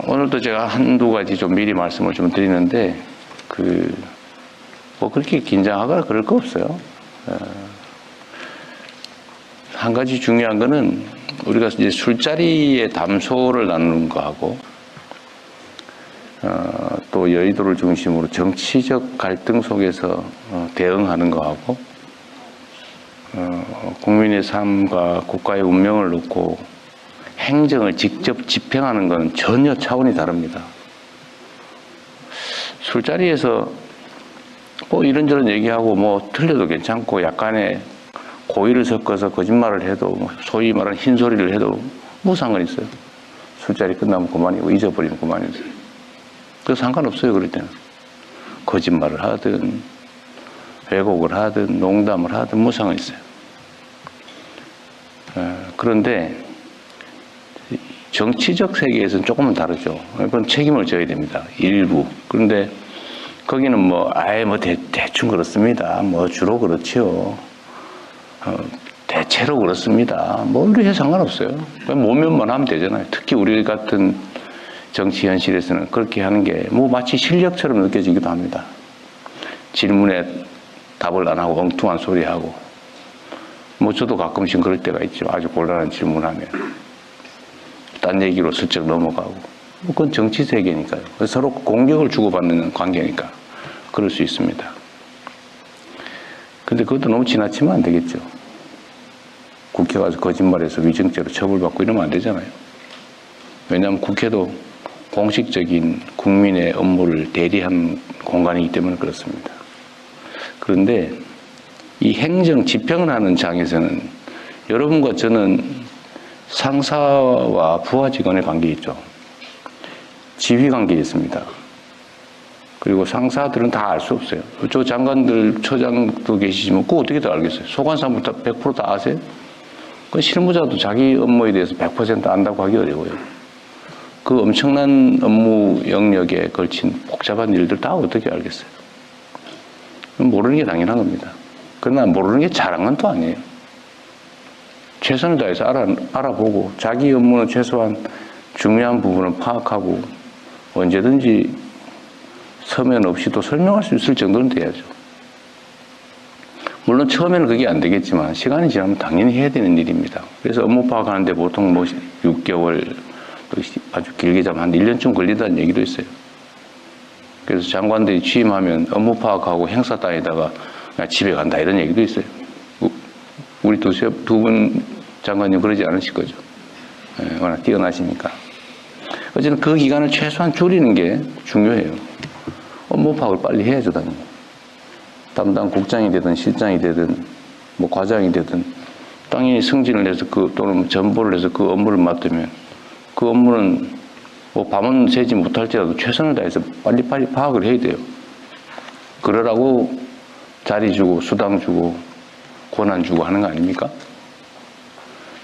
오늘도 제가 한두 가지 좀 미리 말씀을 좀 드리는데, 뭐 그렇게 긴장하거나 그럴 거 없어요. 한 가지 중요한 거는 우리가 이제 술자리의 담소를 나누는 거하고, 또 여의도를 중심으로 정치적 갈등 속에서 대응하는 거하고, 국민의 삶과 국가의 운명을 놓고 행정을 직접 집행하는 것은 전혀 차원이 다릅니다. 술자리에서 뭐 이런저런 얘기하고 뭐 틀려도 괜찮고 약간의 고의를 섞어서 거짓말을 해도, 소위 말하는 흰소리를 해도 뭐 상관 있어요. 술자리 끝나면 그만이고 잊어버리면 그만이죠. 그 상관없어요. 그럴 때는 거짓말을 하든 왜곡을 하든 농담을 하든 뭐 상관 있어요. 그런데 정치적 세계에서는 조금은 다르죠. 그건 책임을 져야 됩니다. 일부. 그런데 거기는 뭐 대충 그렇습니다. 뭐 주로 그렇지요. 대체로 그렇습니다. 뭐 우리 상관없어요. 그냥 모면만 하면 되잖아요. 특히 우리 같은 정치 현실에서는 그렇게 하는 게 뭐 마치 실력처럼 느껴지기도 합니다. 질문에 답을 안 하고 엉뚱한 소리 하고, 뭐 저도 가끔씩 그럴 때가 있죠. 아주 곤란한 질문하면 딴 얘기로 슬쩍 넘어가고. 뭐 그건 정치 세계니까요. 서로 공격을 주고받는 관계니까 그럴 수 있습니다. 근데 그것도 너무 지나치면 안 되겠죠. 국회 가서 거짓말해서 위증죄로 처벌받고 이러면 안 되잖아요. 왜냐하면 국회도 공식적인 국민의 업무를 대리한 공간이기 때문에 그렇습니다. 그런데 이 행정 집행을 하는 장에서는 여러분과 저는 상사와 부하 직원의 관계 있죠. 지휘 관계에 있습니다. 그리고 상사들은 다 알 수 없어요. 저 장관들, 처장도 계시지만 그거 어떻게 다 알겠어요? 소관사부터 100% 다 아세요? 그 실무자도 자기 업무에 대해서 100% 안다고 하기 어려워요. 그 엄청난 업무 영역에 걸친 복잡한 일들 다 어떻게 알겠어요? 모르는 게 당연한 겁니다. 그러나 모르는 게 잘한 건 또 아니에요. 최선을 다해서 알아보고 자기 업무는 최소한 중요한 부분을 파악하고 언제든지 서면 없이도 설명할 수 있을 정도는 돼야죠. 물론 처음에는 그게 안 되겠지만 시간이 지나면 당연히 해야 되는 일입니다. 그래서 업무 파악하는데 보통 뭐 6개월, 아주 길게 잡으면 한 1년쯤 걸린다는 얘기도 있어요. 그래서 장관들이 취임하면 업무 파악하고 행사 다니다가 그냥 집에 간다 이런 얘기도 있어요. 우리 두 분 장관님 그러지 않으실 거죠. 워낙 뛰어나시니까. 어쨌든 그 기간을 최소한 줄이는 게 중요해요. 업무 파악을 빨리 해야죠, 당연히. 담당 국장이 되든 실장이 되든 뭐 과장이 되든 당연히 승진을 해서 또는 전보를 해서 그 업무를 맡으면 그 업무는 뭐 밤은 새지 못할지라도 최선을 다해서 빨리빨리 파악을 해야 돼요. 그러라고 자리 주고 수당 주고 권한 주고 하는 거 아닙니까?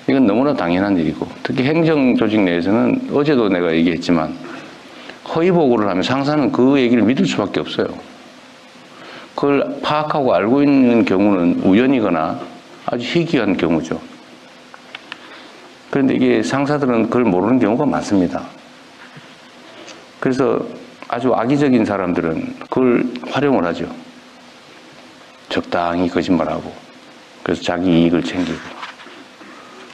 이건 너무나 당연한 일이고, 특히 행정조직 내에서는 어제도 내가 얘기했지만 허위 보고를 하면 상사는 그 얘기를 믿을 수밖에 없어요. 그걸 파악하고 알고 있는 경우는 우연이거나 아주 희귀한 경우죠. 그런데 이게 상사들은 그걸 모르는 경우가 많습니다. 그래서 아주 악의적인 사람들은 그걸 활용을 하죠. 적당히 거짓말하고, 그래서 자기 이익을 챙기고,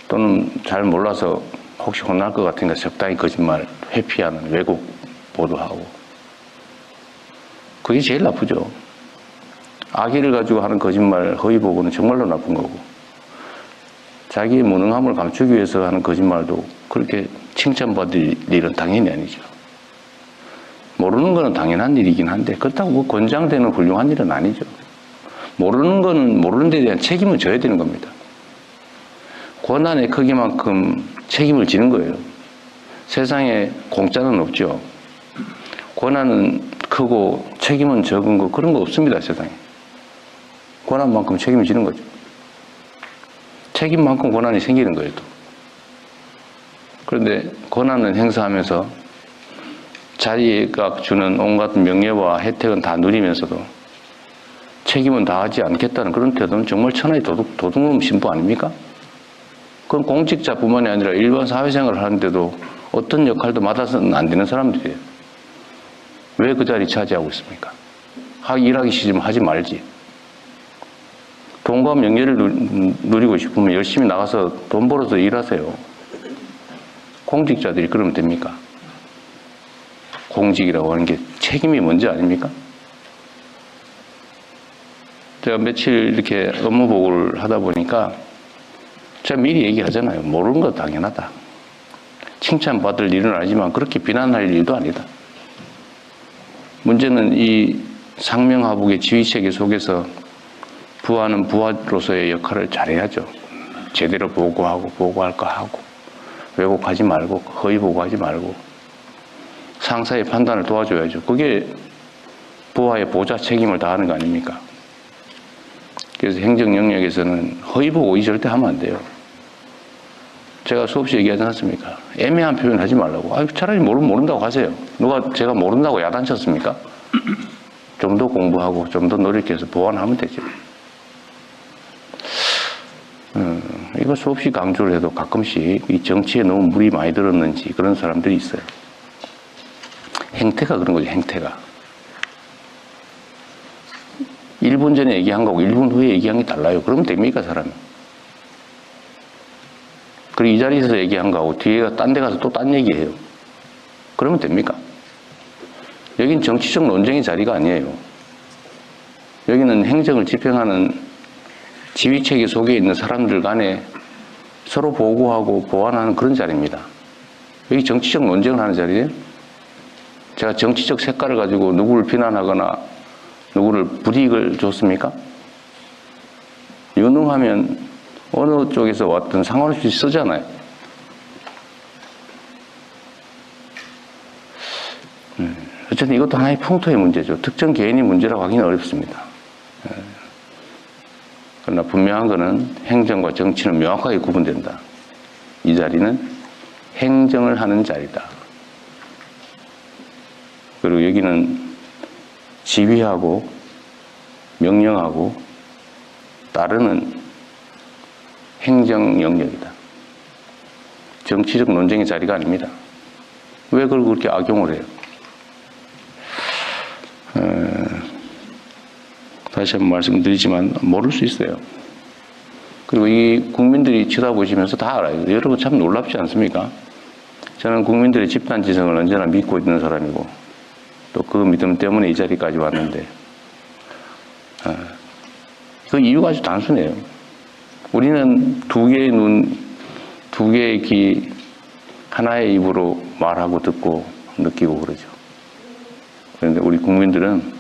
또는 잘 몰라서 혹시 혼날 것 같으니까 적당히 거짓말 회피하는 왜곡 보도하고. 그게 제일 나쁘죠. 악의를 가지고 하는 거짓말, 허위 보고는 정말로 나쁜 거고, 자기의 무능함을 감추기 위해서 하는 거짓말도 그렇게 칭찬받을 일은 당연히 아니죠. 모르는 거는 당연한 일이긴 한데 그렇다고 뭐 권장되는 훌륭한 일은 아니죠. 모르는 거는 모르는 데 대한 책임을 져야 되는 겁니다. 권한의 크기만큼 책임을 지는 거예요. 세상에 공짜는 없죠. 권한은 크고 책임은 적은 거 그런 거 없습니다, 세상에. 권한만큼 책임을 지는 거죠. 책임만큼 권한이 생기는 거예요, 또. 그런데 권한을 행사하면서 자리가 주는 온갖 명예와 혜택은 다 누리면서도 책임은 다하지 않겠다는 그런 태도는 정말 천하의 도둑놈 신부 아닙니까? 그건 공직자뿐만이 아니라 일반 사회생활을 하는데도 어떤 역할도 맡아서는 안 되는 사람들이에요. 왜 그 자리 차지하고 있습니까? 일하기 싫으면 하지 말지. 돈과 명예를 누리고 싶으면 열심히 나가서 돈 벌어서 일하세요. 공직자들이 그러면 됩니까? 공직이라고 하는 게 책임이 뭔지 아닙니까? 제가 며칠 이렇게 업무 보고를 하다 보니까 제가 미리 얘기하잖아요. 모르는 거 당연하다. 칭찬받을 일은 아니지만 그렇게 비난할 일도 아니다. 문제는 이 상명하복의 지휘체계 속에서 부하는 부하로서의 역할을 잘해야죠. 제대로 보고하고 보고할 거 하고 왜곡하지 말고 허위 보고하지 말고 상사의 판단을 도와줘야죠. 그게 부하의 보좌 책임을 다하는 거 아닙니까? 그래서 행정 영역에서는 허위 보고 절대 하면 안 돼요. 제가 수없이 얘기하지 않습니까? 애매한 표현 하지 말라고. 차라리 모른다고 하세요. 누가 제가 모른다고 야단쳤습니까? 좀 더 공부하고 좀 더 노력해서 보완하면 되죠. 이거 수없이 강조를 해도 가끔씩 이 정치에 너무 물이 많이 들었는지 그런 사람들이 있어요. 행태가 그런 거죠, 행태가. 1분 전에 얘기한 거하고 1분 후에 얘기한 게 달라요. 그러면 됩니까, 사람이? 그리고 이 자리에서 얘기한 거하고 뒤에 딴 데 가서 또 딴 얘기해요. 그러면 됩니까? 여긴 정치적 논쟁의 자리가 아니에요. 여기는 행정을 집행하는 지휘체계 속에 있는 사람들 간에 서로 보고하고 보완하는 그런 자리입니다. 여기 정치적 논쟁을 하는 자리예요? 제가 정치적 색깔을 가지고 누구를 비난하거나 누구를 불이익을 줬습니까? 유능하면 어느 쪽에서 왔든 상관없이 쓰잖아요. 어쨌든 이것도 하나의 풍토의 문제죠. 특정 개인의 문제라고 하기는 어렵습니다. 그러나 분명한 것은 행정과 정치는 명확하게 구분된다. 이 자리는 행정을 하는 자리다. 그리고 여기는 지휘하고 명령하고 따르는 행정 영역이다. 정치적 논쟁의 자리가 아닙니다. 왜 그걸 그렇게 악용을 해요? 다시 한번 말씀드리지만 모를 수 있어요. 그리고 이 국민들이 쳐다보시면서 다 알아요. 여러분 참 놀랍지 않습니까? 저는 국민들의 집단지성을 언제나 믿고 있는 사람이고 또 그 믿음 때문에 이 자리까지 왔는데 그 이유가 아주 단순해요. 우리는 두 개의 눈, 두 개의 귀, 하나의 입으로 말하고 듣고 느끼고 그러죠. 그런데 우리 국민들은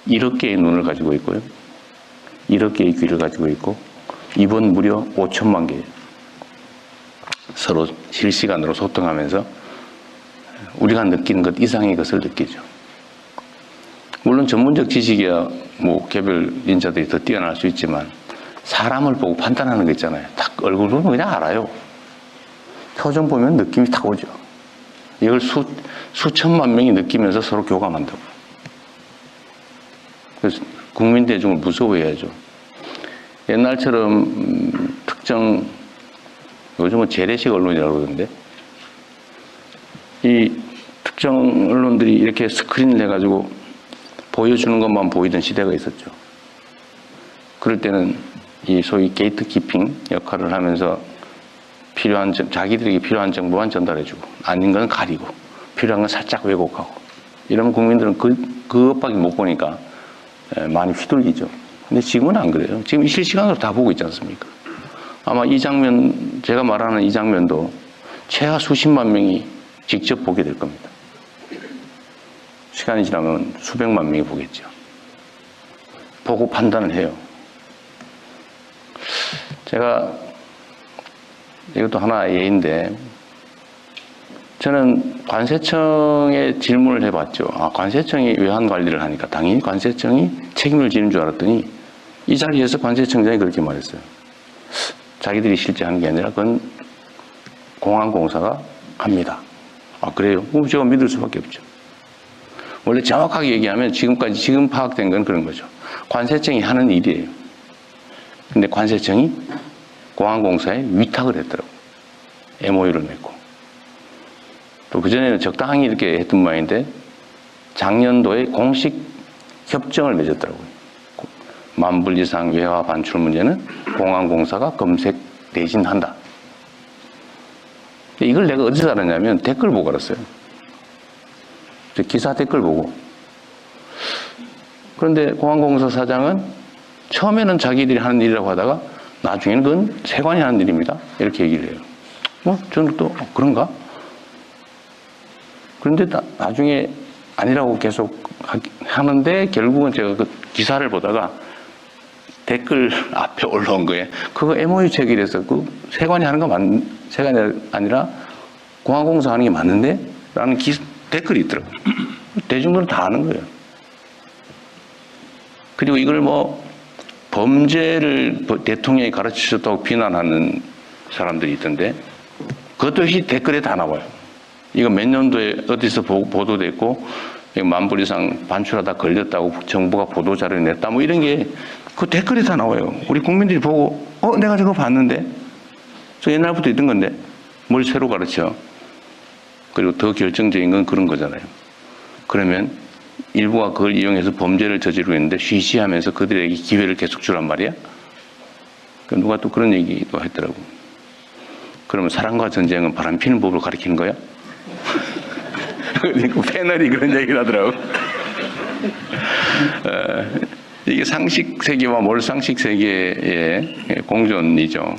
1억 개의 눈을 가지고 있고요. 1억 개의 귀를 가지고 있고 입은 무려 5천만 개예요. 서로 실시간으로 소통하면서 우리가 느끼는 것 이상의 것을 느끼죠. 물론 전문적 지식이야 뭐 개별 인자들이 더 뛰어날 수 있지만 사람을 보고 판단하는 거 있잖아요. 딱 얼굴 보면 그냥 알아요. 표정 보면 느낌이 딱 오죠. 이걸 수천만 명이 느끼면서 서로 교감한다고. 그래서 국민 대중을 무서워해야죠. 옛날처럼 특정 요즘은 재래식 언론이라고 그러는데 이 특정 언론들이 이렇게 스크린을 해가지고 보여주는 것만 보이던 시대가 있었죠. 그럴 때는 이 소위 게이트키핑 역할을 하면서 필요한 자기들에게 필요한 정보만 전달해주고 아닌 건 가리고 필요한 건 살짝 왜곡하고 이러면 국민들은 그것밖에 못 보니까 많이 휘둘리죠. 근데 지금은 안 그래요. 지금 실시간으로 다 보고 있지 않습니까? 아마 이 장면, 제가 말하는 이 장면도 최하 수십만 명이 직접 보게 될 겁니다. 시간이 지나면 수백만 명이 보겠죠. 보고 판단을 해요. 제가 이것도 하나의 예인데 저는 관세청에 질문을 해봤죠. 관세청이 외환 관리를 하니까 당연히 관세청이 책임을 지는 줄 알았더니 이 자리에서 관세청장이 그렇게 말했어요. 자기들이 실제 한 게 아니라 그건 공항공사가 합니다. 그래요? 그럼 제가 믿을 수밖에 없죠. 원래 정확하게 얘기하면 지금 파악된 건 그런 거죠. 관세청이 하는 일이에요. 근데 관세청이 공항공사에 위탁을 했더라고요. MOU를 맺고. 또 그전에는 적당히 이렇게 했던 모양인데 작년도에 공식 협정을 맺었더라고요. 만불 이상 외화 반출 문제는 공항공사가 검색 대신한다. 이걸 내가 어디서 알았냐면 댓글 보고 알았어요. 기사 댓글 보고. 그런데 공항공사 사장은 처음에는 자기들이 하는 일이라고 하다가 나중에는 그건 세관이 하는 일입니다. 이렇게 얘기를 해요. 저는 또 그런가? 그런데 나중에 아니라고 계속 하는데 결국은 제가 그 기사를 보다가 댓글 앞에 올라온 거예요. 그거 MOU 체결해서 그 세관이 하는 거 세관이 아니라 공항공사 하는 게 맞는데? 라는 댓글이 있더라고요. 대중들은 다 아는 거예요. 그리고 이걸 범죄를 대통령이 가르치셨다고 비난하는 사람들이 있던데 그것도 역시 댓글에 다 나와요. 이거 몇 년도에 어디서 보도됐고 만불 이상 반출하다 걸렸다고 정부가 보도자료를 냈다 이런 게 그 댓글에 다 나와요. 우리 국민들이 보고 내가 저거 봤는데 저 옛날부터 있던 건데 뭘 새로 가르쳐. 그리고 더 결정적인 건 그런 거잖아요. 그러면 일부가 그걸 이용해서 범죄를 저지르고 있는데 쉬쉬하면서 그들에게 기회를 계속 주란 말이야. 누가 또 그런 얘기도 했더라고. 그러면 사랑과 전쟁은 바람피는 법을 가르치는 거야? 그 패널이 그런 얘기를 하더라고. 이게 상식 세계와 몰상식 세계의 공존이죠.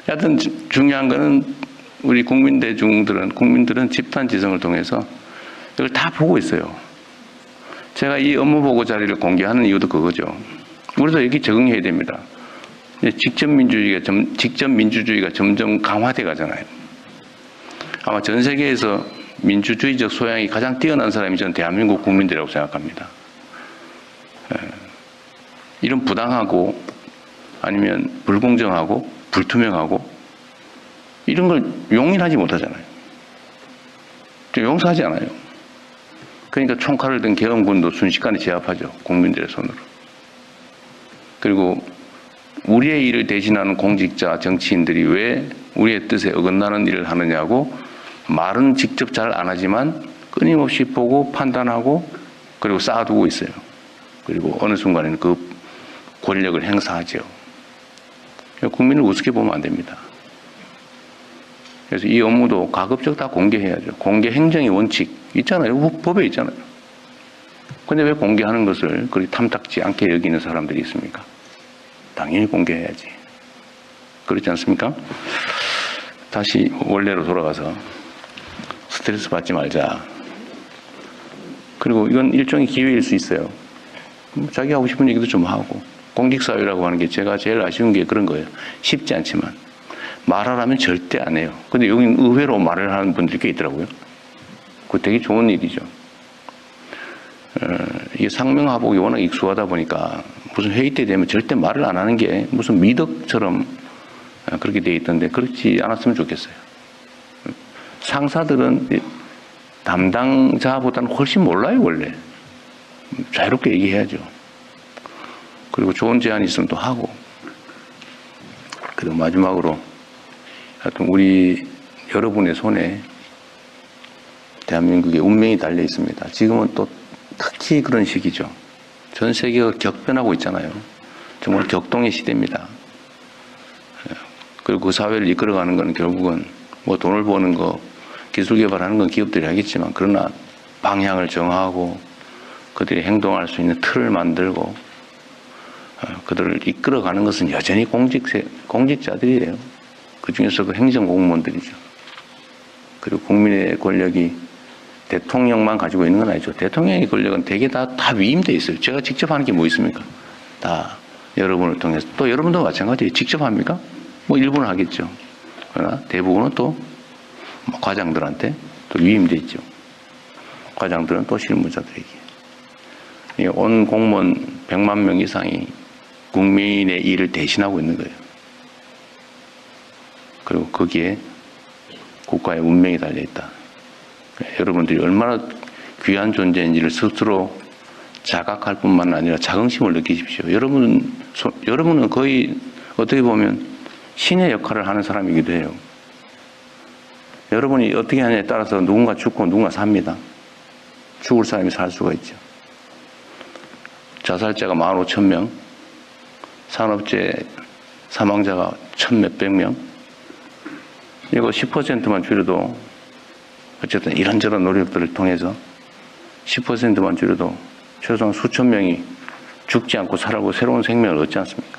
하여튼 중요한 거는 우리 국민들은 집단 지성을 통해서 이걸 다 보고 있어요. 제가 이 업무 보고 자료를 공개하는 이유도 그거죠. 그래서 여기 적응해야 됩니다. 직접 민주주의가 점점 강화돼 가잖아요. 아마 전 세계에서 민주주의적 소양이 가장 뛰어난 사람이 저는 대한민국 국민들이라고 생각합니다. 이런 부당하고 아니면 불공정하고 불투명하고 이런 걸 용인하지 못하잖아요. 용서하지 않아요. 그러니까 총칼을 든 계엄군도 순식간에 제압하죠. 국민들의 손으로. 그리고 우리의 일을 대신하는 공직자, 정치인들이 왜 우리의 뜻에 어긋나는 일을 하느냐고 말은 직접 잘 안 하지만 끊임없이 보고 판단하고 그리고 쌓아두고 있어요. 그리고 어느 순간에는 그 권력을 행사하죠. 국민을 우습게 보면 안 됩니다. 그래서 이 업무도 가급적 다 공개해야죠. 공개 행정의 원칙 있잖아요. 법에 있잖아요. 근데 왜 공개하는 것을 그리 탐탁지 않게 여기는 사람들이 있습니까? 당연히 공개해야지. 그렇지 않습니까? 다시 원래로 돌아가서 스트레스 받지 말자. 그리고 이건 일종의 기회일 수 있어요. 자기 하고 싶은 얘기도 좀 하고. 공직사회라고 하는 게 제가 제일 아쉬운 게 그런 거예요. 쉽지 않지만. 말하라면 절대 안 해요. 근데 여기는 의외로 말을 하는 분들이 꽤 있더라고요. 그거 되게 좋은 일이죠. 이게 상명하복이 워낙 익숙하다 보니까 무슨 회의 때 되면 절대 말을 안 하는 게 무슨 미덕처럼 그렇게 돼 있던데 그렇지 않았으면 좋겠어요. 상사들은 담당자보다는 훨씬 몰라요, 원래. 자유롭게 얘기해야죠. 그리고 좋은 제안이 있으면 또 하고. 그리고 마지막으로 하여튼 우리 여러분의 손에 대한민국의 운명이 달려 있습니다. 지금은 또 특히 그런 시기죠. 전 세계가 격변하고 있잖아요. 정말 격동의 시대입니다. 그리고 그 사회를 이끌어가는 건 결국은 돈을 버는 거, 기술 개발하는 건 기업들이 하겠지만 그러나 방향을 정하고 그들이 행동할 수 있는 틀을 만들고 그들을 이끌어가는 것은 여전히 공직자들이에요. 그 중에서 그 행정공무원들이죠. 그리고 국민의 권력이 대통령만 가지고 있는 건 아니죠. 대통령의 권력은 대개 다 위임돼 있어요. 제가 직접 하는 게 뭐 있습니까? 다 여러분을 통해서. 또 여러분도 마찬가지예요. 직접 합니까? 일부는 하겠죠. 그러나 대부분은 또 과장들한테 또 위임돼 있죠. 과장들은 또 실무자들에게. 온 공무원 100만 명 이상이 국민의 일을 대신하고 있는 거예요. 그리고 거기에 국가의 운명이 달려있다. 여러분들이 얼마나 귀한 존재인지를 스스로 자각할 뿐만 아니라 자긍심을 느끼십시오. 여러분은 거의 어떻게 보면 신의 역할을 하는 사람이기도 해요. 여러분이 어떻게 하냐에 따라서 누군가 죽고 누군가 삽니다. 죽을 사람이 살 수가 있죠. 자살자가 15,000명, 산업재해 사망자가 1,000몇백 명. 이거 10%만 줄여도 어쨌든 이런저런 노력들을 통해서 10%만 줄여도 최소한 수천 명이 죽지 않고 살아고 새로운 생명을 얻지 않습니까?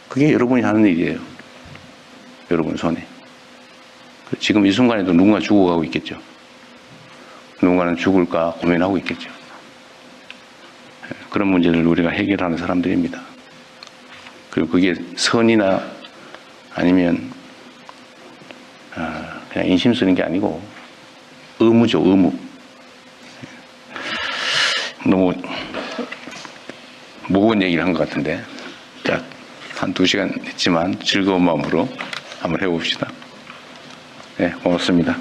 그게 여러분이 하는 일이에요. 여러분 손에. 지금 이 순간에도 누군가 죽어가고 있겠죠. 누군가는 죽을까 고민하고 있겠죠. 그런 문제를 우리가 해결하는 사람들입니다. 그리고 그게 선이나 아니면 그냥 인심 쓰는 게 아니고 의무죠, 의무. 너무 무거운 얘기를 한 것 같은데, 자, 한 2시간 했지만 즐거운 마음으로 한번 해봅시다. 네, 고맙습니다.